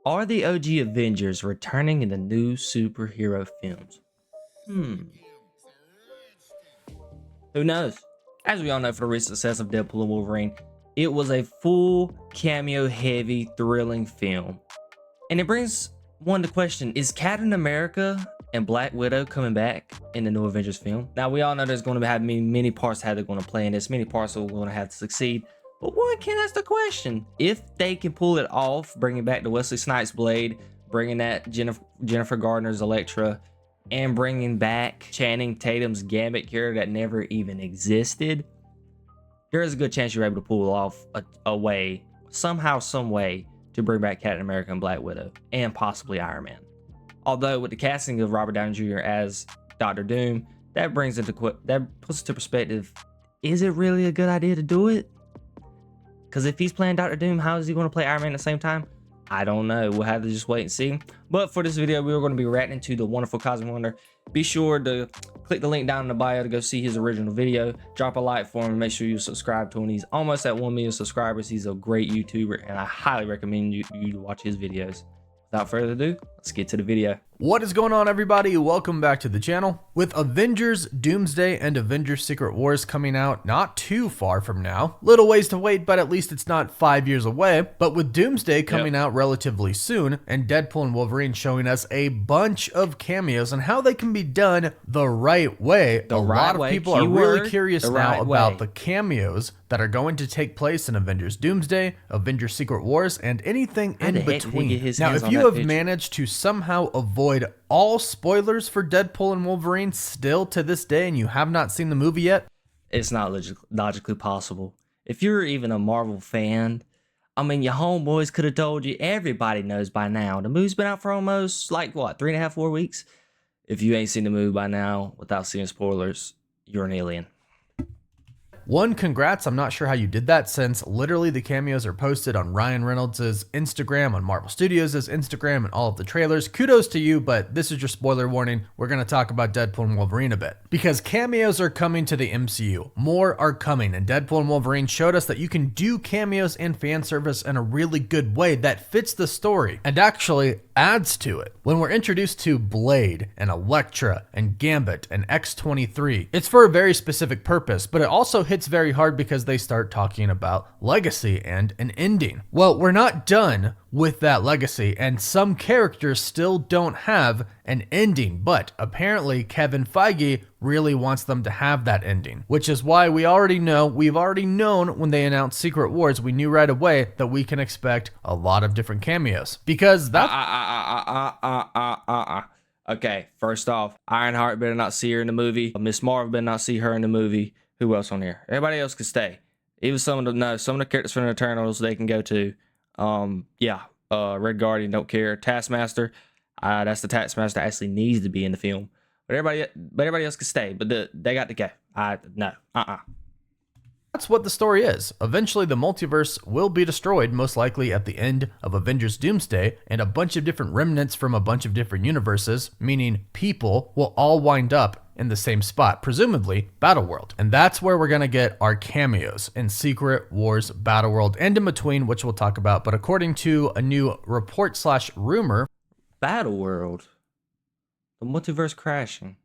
Are the OG Avengers returning in the new superhero films? Who knows? As we all know, for the recent success of Deadpool and Wolverine, it was a full cameo heavy, thrilling film. And it brings one to question, is Captain America and Black Widow coming back in the new Avengers film? Now, we all know there's going to have many parts how they're going to play in this, many parts are going to have to succeed. But one can ask the question, if they can pull it off, bringing back the Wesley Snipes Blade, bringing that Jennifer Gardner's Elektra, and bringing back Channing Tatum's Gambit character that never even existed, there is a good chance you're able to pull off a way, somehow, some way, to bring back Captain America and Black Widow, and possibly Iron Man. Although with the casting of Robert Downey Jr. as Doctor Doom, that puts into perspective, is it really a good idea to do it? Because if he's playing Doctor Doom, how is he going to play Iron Man at the same time? I don't know. We'll have to just wait and see. But for this video, we are going to be reacting to the wonderful Cosmic Wonder. Be sure to click the link down in the bio to go see his original video. Drop a like for him and make sure you subscribe to him. He's almost at 1 million subscribers. He's a great YouTuber, and I highly recommend you to watch his videos. Without further ado, let's get to the video. What is going on, everybody? Welcome back to the channel. With Avengers Doomsday and Avengers Secret Wars coming out not too far from now, little ways to wait, but at least it's not 5 years away. But with Doomsday coming out relatively soon, and Deadpool and Wolverine showing us a bunch of cameos and how they can be done the right way, a lot of people are really curious now about the cameos that are going to take place in Avengers Doomsday, Avengers Secret Wars, and anything in between. Now, if you have managed to somehow avoid all spoilers for Deadpool and Wolverine still to this day and you have not seen the movie yet, it's not logically possible. If you're even a Marvel fan, I mean, your homeboys could have told you. Everybody knows by now. The movie's been out for almost, like, what, 3.5, 4 weeks? If you ain't seen the movie by now without seeing spoilers, you're an alien. One, congrats. I'm not sure how you did that, since literally the cameos are posted on Ryan Reynolds' Instagram, on Marvel Studios' Instagram, and all of the trailers. Kudos to you, but this is your spoiler warning. We're going to talk about Deadpool and Wolverine a bit, because cameos are coming to the MCU. More are coming, and Deadpool and Wolverine showed us that you can do cameos and fan service in a really good way that fits the story and actually adds to it. When we're introduced to Blade and Elektra and Gambit and X-23, it's for a very specific purpose, but it also hits very hard because they start talking about legacy and an ending. Well, we're not done with that legacy, and some characters still don't have an ending, but apparently Kevin Feige really wants them to have that ending, which is why we've already known when they announced Secret Wars, we knew right away that we can expect a lot of different cameos, because that's Okay, first off, Ironheart better not see her in the movie. Miss Marvel better not see her in the movie. Who else on here? Everybody else can stay. Even some of the characters from the Eternals they can go to. Red Guardian, don't care. Taskmaster, that's the Taskmaster that actually needs to be in the film. But everybody else can stay. But they got to go. That's what the story is. Eventually, the multiverse will be destroyed, most likely at the end of Avengers Doomsday, and a bunch of different remnants from a bunch of different universes, meaning people, will all wind up in the same spot, presumably Battleworld. And that's where we're going to get our cameos in Secret Wars, Battleworld, and in between, which we'll talk about. But according to a new report/rumor, Battleworld, the multiverse crashing.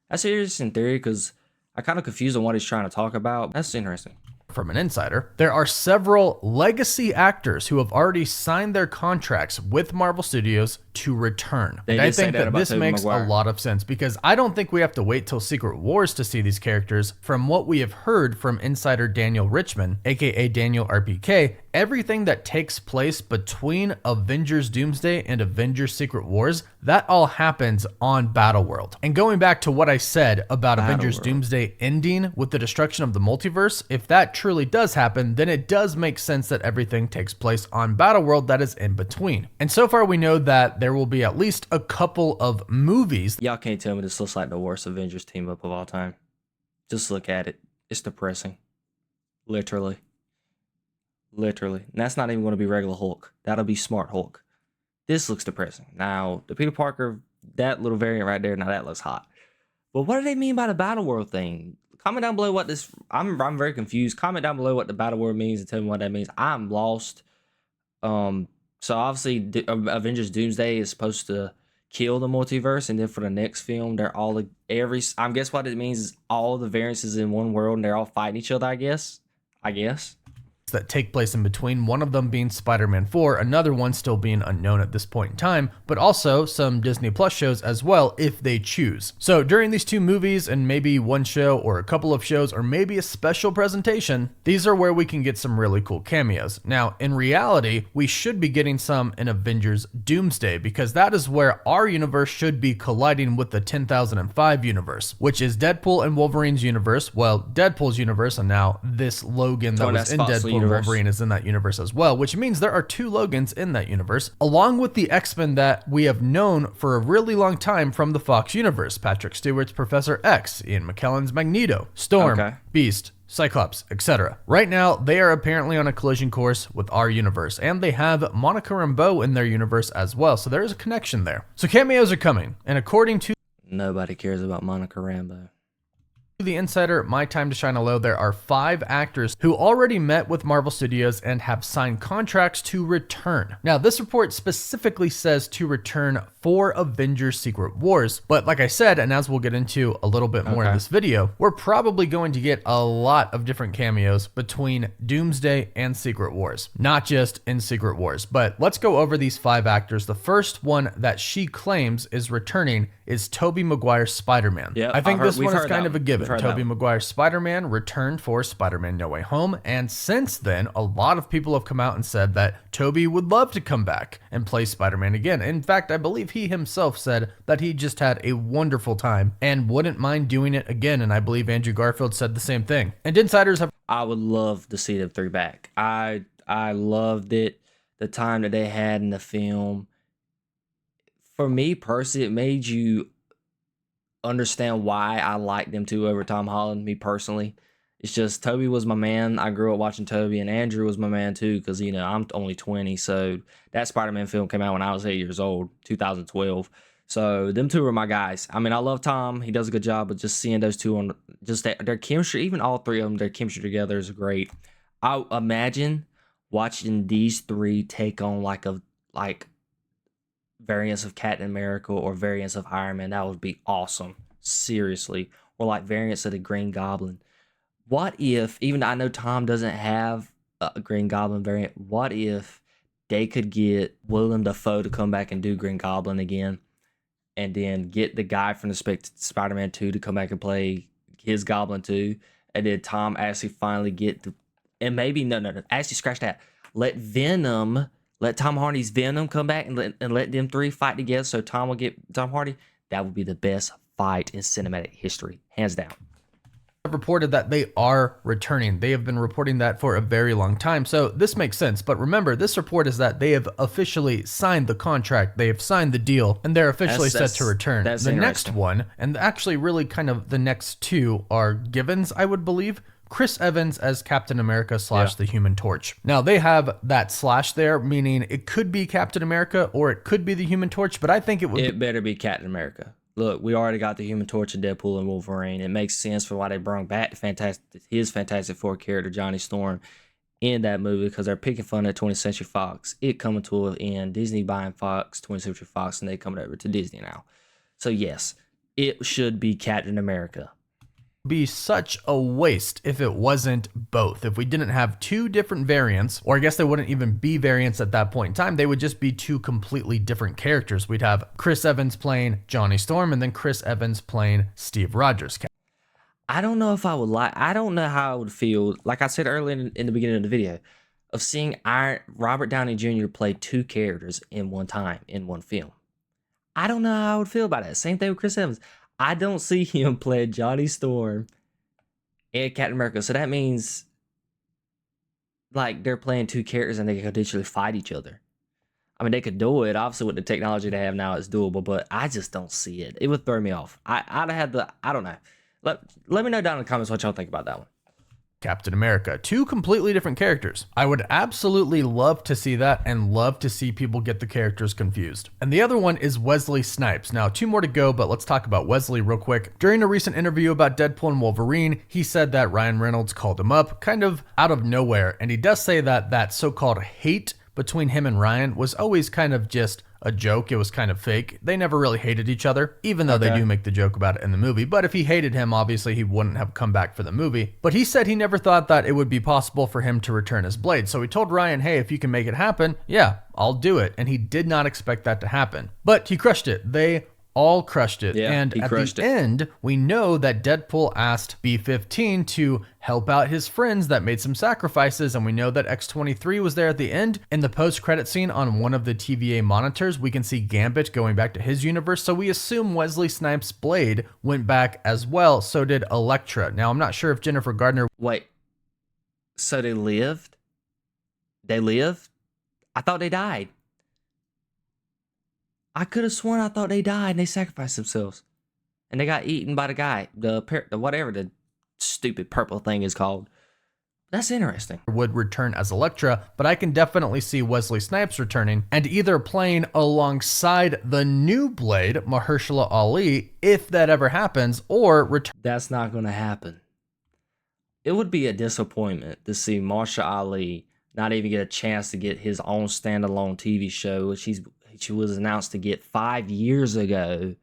That's an interesting theory, because I'm kind of confused on what he's trying to talk about. That's interesting. From an insider, there are several legacy actors who have already signed their contracts with Marvel Studios to return. And I think that this makes a lot of sense, because I don't think we have to wait till Secret Wars to see these characters. From what we have heard from insider Daniel Richman, aka Daniel RPK, everything that takes place between Avengers Doomsday and Avengers Secret Wars, that all happens on Battleworld. And going back to what I said about Avengers Doomsday ending with the destruction of the multiverse, if that truly does happen, then it does make sense that everything takes place on Battleworld that is in between. And so far we know that there will be at least a couple of movies. Y'all can't tell me this looks like the worst Avengers team up of all time. Just look at it. It's depressing. Literally. And that's not even going to be regular Hulk. That'll be Smart Hulk. This looks depressing. Now, the Peter Parker, that little variant right there, now that looks hot. But what do they mean by the Battleworld thing? Comment down below what this... I'm very confused. Comment down below what the Battleworld means and tell me what that means. I'm lost. So obviously, Avengers Doomsday is supposed to kill the multiverse, and then for the next film, they're all every. I guess what it means is all the variances in one world, and they're all fighting each other. I guess. That take place in between, one of them being Spider-Man 4, another one still being unknown at this point in time, but also some Disney Plus shows as well if they choose. So during these two movies and maybe one show or a couple of shows or maybe a special presentation, these are where we can get some really cool cameos. Now, in reality, we should be getting some in Avengers Doomsday because that is where our universe should be colliding with the 10,005 universe, which is Deadpool and Wolverine's universe, well, Deadpool's universe, and now this Logan that was in Deadpool Wolverine is in that universe as well, which means there are two Logans in that universe, along with the X-Men that we have known for a really long time from the Fox universe. Patrick Stewart's Professor X, Ian McKellen's Magneto, Storm, Beast, Cyclops, etc. Right now, they are apparently on a collision course with our universe, and they have Monica Rambeau in their universe as well, so there is a connection there. So cameos are coming, and according to nobody cares about Monica Rambeau. The Insider, My Time to Shine a Low, there are 5 actors who already met with Marvel Studios and have signed contracts to return. Now, this report specifically says to return for Avengers Secret Wars, but like I said, and as we'll get into a little bit more in this video, we're probably going to get a lot of different cameos between Doomsday and Secret Wars, not just in Secret Wars. But let's go over these 5 actors. The first one that she claims is returning is Tobey Maguire's Spider-Man. Yeah, I think this one is kind of a given. Tobey Maguire's Spider-Man returned for Spider-Man No Way Home, and since then, a lot of people have come out and said that Tobey would love to come back and play Spider-Man again. In fact, I believe he himself said that he just had a wonderful time and wouldn't mind doing it again, and I believe Andrew Garfield said the same thing. And insiders have... I would love to see them 3 back. I loved it, the time that they had in the film. For me personally, it made you understand why I like them 2 over Tom Holland, me personally. It's just Tobey was my man. I grew up watching Tobey, and Andrew was my man too, because, you know, I'm only 20, so that Spider-Man film came out when I was 8 years old, 2012. So them 2 were my guys. I mean, I love Tom. He does a good job, but just seeing those 2 on just their chemistry, even all 3 of them, their chemistry together is great. I imagine watching these 3 take on like variants of Captain America or variants of Iron Man. That would be awesome. Seriously. Or like variants of the Green Goblin. What if, even though I know Tom doesn't have a Green Goblin variant, what if they could get Willem Dafoe to come back and do Green Goblin again, and then get the guy from the Spider-Man 2 to come back and play his Goblin 2, and then Tom actually finally get the, and maybe, no, actually scratch that. Let Tom Hardy's Venom come back and let them 3 fight together, so Tom will get Tom Hardy. That would be the best fight in cinematic history, hands down. Reported that they are returning. They have been reporting that for a very long time, so this makes sense. But remember, this report is that they have officially signed the contract, they have signed the deal, and they're officially set to return. The next one, and actually really kind of the next 2, are givens, I would believe. Chris Evans as Captain America / the Human Torch. Now, they have that slash there, meaning it could be Captain America or it could be the Human Torch, but I think it better be Captain America. Look, we already got the Human Torch and Deadpool and Wolverine. It makes sense for why they brought back his Fantastic Four character, Johnny Storm, in that movie, because they're picking fun at 20th Century Fox. It coming to an end. Disney buying Fox, 20th Century Fox, and they coming over to Disney now. So yes, it should be Captain America. Be such a waste if it wasn't both. If we didn't have 2 different variants, or I guess they wouldn't even be variants at that point in time, they would just be 2 completely different characters. We'd have Chris Evans playing Johnny Storm and then Chris Evans playing Steve Rogers. I don't know if I would I don't know how I would feel, like I said earlier in the beginning of the video, of seeing Robert Downey Jr. play 2 characters in one time in one film. I don't know how I would feel about it. Same thing with Chris Evans. I don't see him playing Johnny Storm and Captain America. So that means like they're playing 2 characters and they could potentially fight each other. I mean, they could do it. Obviously, with the technology they have now, it's doable, but I just don't see it. It would throw me off. I'd have had I don't know. Let me know down in the comments what y'all think about that one. Captain America, 2 completely different characters. I would absolutely love to see that and love to see people get the characters confused. And the other one is Wesley Snipes. Now, 2 more to go, but let's talk about Wesley real quick. During a recent interview about Deadpool and Wolverine, he said that Ryan Reynolds called him up kind of out of nowhere, and he does say that that so-called hate between him and Ryan was always kind of just a joke. It was kind of fake. They never really hated each other, even though they do make the joke about it in the movie. But if he hated him, obviously he wouldn't have come back for the movie. But he said he never thought that it would be possible for him to return as Blade. So he told Ryan, hey, if you can make it happen, yeah, I'll do it. And he did not expect that to happen. But he crushed it. They all crushed it. Yeah, and at the end, we know that Deadpool asked B-15 to help out his friends that made some sacrifices, and we know that X-23 was there at the end. In the post-credit scene on one of the TVA monitors, we can see Gambit going back to his universe, so we assume Wesley Snipes' Blade went back as well. So did Elektra. Now, I'm not sure if Jennifer Gardner... Wait, so they lived? They lived? I thought they died. I could have sworn I thought they died and they sacrificed themselves. And they got eaten by the guy. The whatever the stupid purple thing is called. That's interesting. Would return as Elektra, but I can definitely see Wesley Snipes returning and either playing alongside the new Blade, Mahershala Ali, if that ever happens, or return. That's not going to happen. It would be a disappointment to see Mahershala Ali not even get a chance to get his own standalone TV show, which she was announced to get 5 years ago,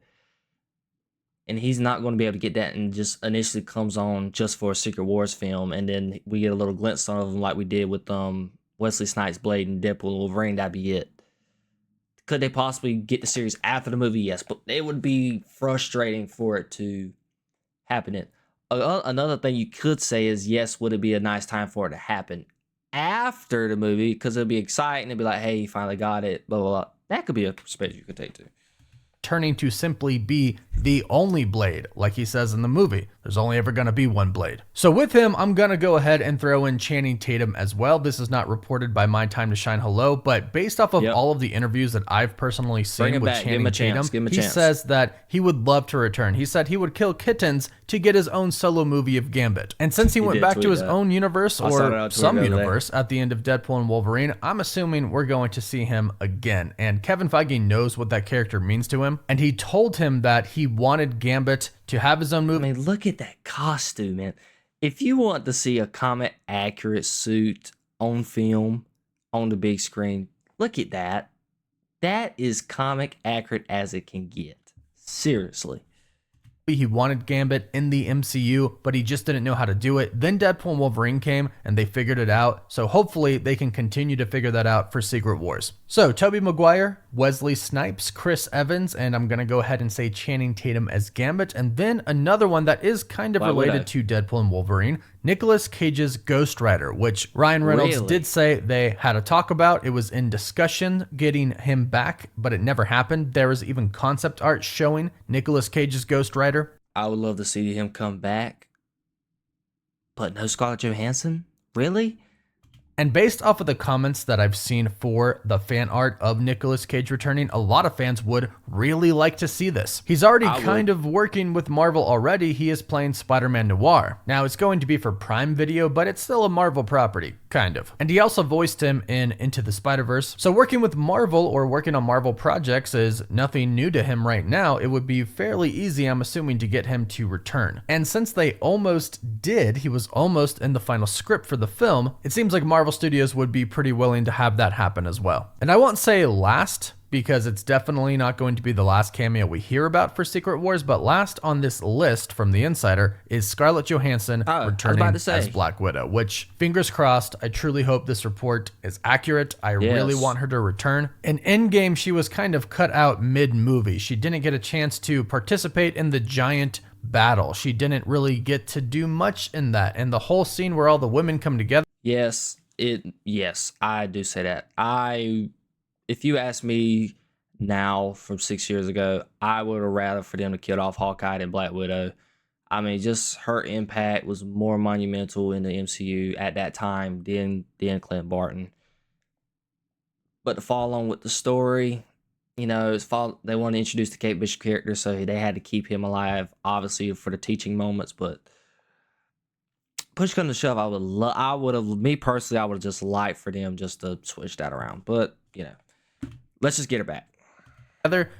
and he's not going to be able to get that, and just initially comes on just for a Secret Wars film, and then we get a little glimpse of him like we did with Wesley Snipes' Blade and Deadpool and Wolverine. That'd be it. Could they possibly get the series after the movie? Yes, but it would be frustrating for it to happen. Another thing you could say is, yes, would it be a nice time for it to happen after the movie, because it'll be exciting. It'll be like, hey, you finally got it, blah, blah, blah. That could be a space you could take to. Turning to simply be the only Blade, like he says in the movie. There's only ever going to be one Blade. So with him, I'm going to go ahead and throw in Channing Tatum as well. This is not reported by My Time to Shine Hello, but based off of all of the interviews that I've personally seen with Channing Tatum, he says that he would love to return. He said he would kill kittens to get his own solo movie of Gambit. And since he went back to his own universe, or some universe, at the end of Deadpool and Wolverine, I'm assuming we're going to see him again. And Kevin Feige knows what that character means to him, and he told him that he wanted Gambit to have his own movie. I mean, look at that costume, man. If you want to see a comic accurate suit on film, on the big screen, look at that. That is comic accurate as it can get. Seriously. He wanted Gambit in the MCU, but he just didn't know how to do it. Then Deadpool and Wolverine came and they figured it out. So hopefully they can continue to figure that out for Secret Wars. So Tobey Maguire, Wesley Snipes, Chris Evans, and I'm going to go ahead and say Channing Tatum as Gambit. And then another one that is kind of related to Deadpool and Wolverine, Nicolas Cage's Ghost Rider, which Ryan Reynolds did say they had a talk about. It was in discussion getting him back, but it never happened. There was even concept art showing Nicolas Cage's Ghost Rider. I would love to see him come back, but no Scarlett Johansson? Really? And based off of the comments that I've seen for the fan art of Nicolas Cage returning, a lot of fans would really like to see this. He's already kind of working with Marvel already. He is playing Spider-Man Noir. Now, it's going to be for Prime Video, but it's still a Marvel property, kind of. And he also voiced him in Into the Spider-Verse. So working with Marvel or working on Marvel projects is nothing new to him right now. It would be fairly easy, I'm assuming, to get him to return. And since they almost did, he was almost in the final script for the film, it seems like Marvel Studios would be pretty willing to have that happen as well. And I won't say last, because it's definitely not going to be the last cameo we hear about for Secret Wars, but last on this list from The Insider is Scarlett Johansson returning as Black Widow, which, fingers crossed, I truly hope this report is accurate. I really want her to return. In Endgame, she was kind of cut out mid-movie. She didn't get a chance to participate in the giant battle. She didn't really get to do much in that. And the whole scene where all the women come together. Yes, I do say that. If you ask me now from 6 years ago, I would have rather for them to kill off Hawkeye than Black Widow. I mean, just her impact was more monumental in the MCU at that time than Clint Barton. But to follow along with the story, you know, they want to introduce the Kate Bishop character, so they had to keep him alive, obviously, for the teaching moments. But push come to shove, I would have just liked for them just to switch that around. But, you know, let's just get her back.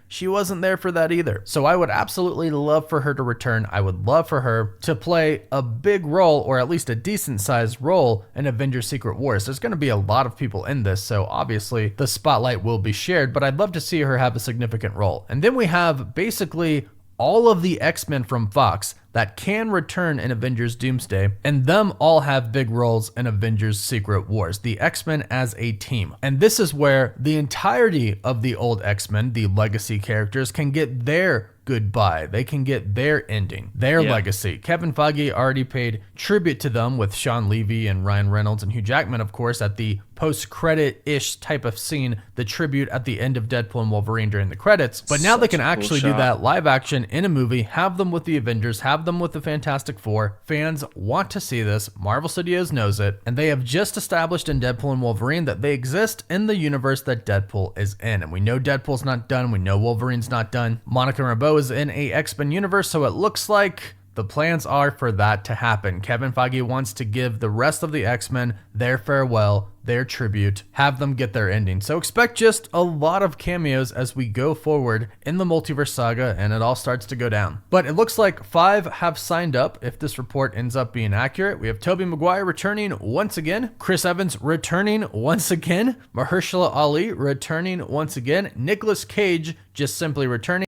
She wasn't there for that either. So I would absolutely love for her to return. I would love for her to play a big role, or at least a decent sized role, in Avengers Secret Wars. There's going to be a lot of people in this, so obviously the spotlight will be shared, but I'd love to see her have a significant role. And then we have basically all of the X-Men from Fox that can return in Avengers Doomsday, and them all have big roles in Avengers Secret Wars, the X-Men as a team. And this is where the entirety of the old X-Men, the legacy characters, can get their goodbye. They can get their ending, their legacy. Kevin Feige already paid tribute to them with Sean Levy and Ryan Reynolds and Hugh Jackman, of course, at the post-credit-ish type of scene, the tribute at the end of Deadpool and Wolverine during the credits. But now they can actually do that live action in a movie, have them with the Avengers, have them with the Fantastic Four. Fans want to see this. Marvel Studios knows it, and they have just established in Deadpool and Wolverine that they exist in the universe that Deadpool is in. And we know Deadpool's not done. We know Wolverine's not done. Monica Rambeau is in a X-Men universe, so it looks like the plans are for that to happen. Kevin Feige wants to give the rest of the X-Men their farewell, their tribute, have them get their ending. So expect just a lot of cameos as we go forward in the multiverse saga, and it all starts to go down. But it looks like 5 have signed up if this report ends up being accurate. We have Tobey Maguire returning once again, Chris Evans returning once again, Mahershala Ali returning once again, Nicolas Cage just simply returning.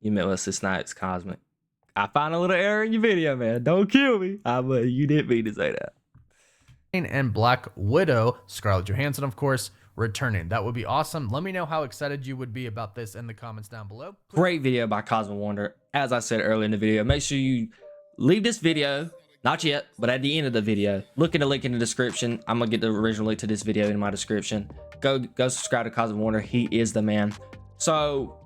You met Wesley Snipes, Cosmic. I found a little error in your video, man. Don't kill me. But you didn't mean to say that. And Black Widow, Scarlett Johansson, of course, returning. That would be awesome. Let me know how excited you would be about this in the comments down below. Great video by Cosmic Wonder. As I said earlier in the video, make sure you leave this video, not yet, but at the end of the video, look at the link in the description. I'm going to get the original link to this video in my description. Go subscribe to Cosmic Wonder. He is the man. So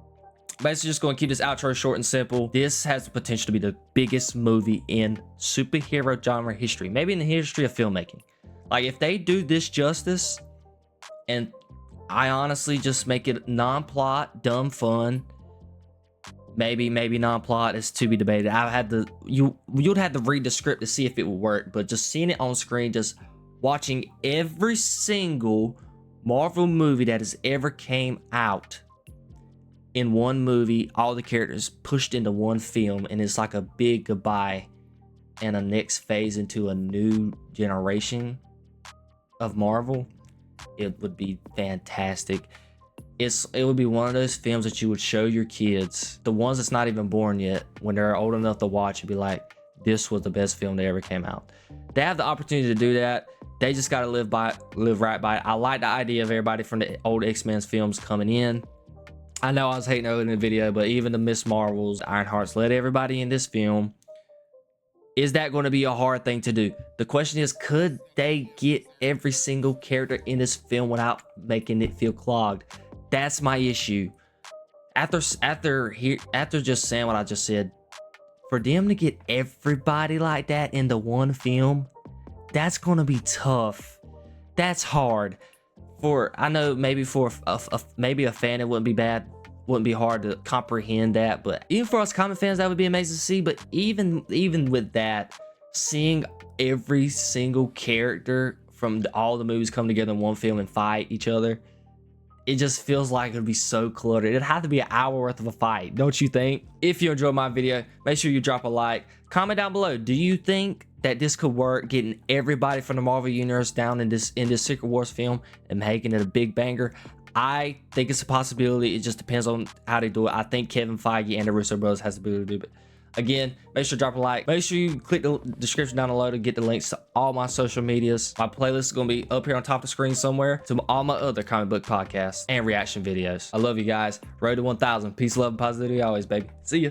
basically just going to keep this outro short and simple. This has the potential to be the biggest movie in superhero genre history, maybe in the history of filmmaking. Like, if they do this justice, and I honestly just make it non-plot, dumb fun, maybe non-plot, is to be debated. You'd have to read the script to see if it would work, but just seeing it on screen, just watching every single Marvel movie that has ever came out in one movie, all the characters pushed into one film, and it's like a big goodbye and a next phase into a new generation of Marvel. It would be fantastic. It would be one of those films that you would show your kids, the ones that's not even born yet, when they're old enough to watch, and be like, this was the best film that ever came out. They have the opportunity to do that. They just got to live right by it. I like the idea of everybody from the old X-Men films coming in. I know I was hating earlier in the video, but even the Miss Marvels, Ironhearts, let everybody in this film. Is that going to be a hard thing to do? The question is, could they get every single character in this film without making it feel clogged? That's my issue. After just saying what I just said, for them to get everybody like that into one film, that's going to be tough. That's hard. I know maybe for maybe a fan, it wouldn't be bad, wouldn't be hard to comprehend that, but even for us comic fans, that would be amazing to see. But even with that, seeing every single character from all the movies come together in one film and fight each other, it just feels like it would be so cluttered. It'd have to be an hour worth of a fight, don't you think? If you enjoyed my video, make sure you drop a like. Comment down below, do you think that this could work, getting everybody from the Marvel Universe down in this Secret Wars film and making it a big banger? I think it's a possibility. It just depends on how they do it. I think Kevin Feige and the Russo brothers has the ability to do it. Again, make sure to drop a like. Make sure you click the description down below to get the links to all my social medias. My playlist is going to be up here on top of the screen somewhere, to all my other comic book podcasts and reaction videos. I love you guys. Road to 1,000. Peace, love, and positivity always, baby. See ya.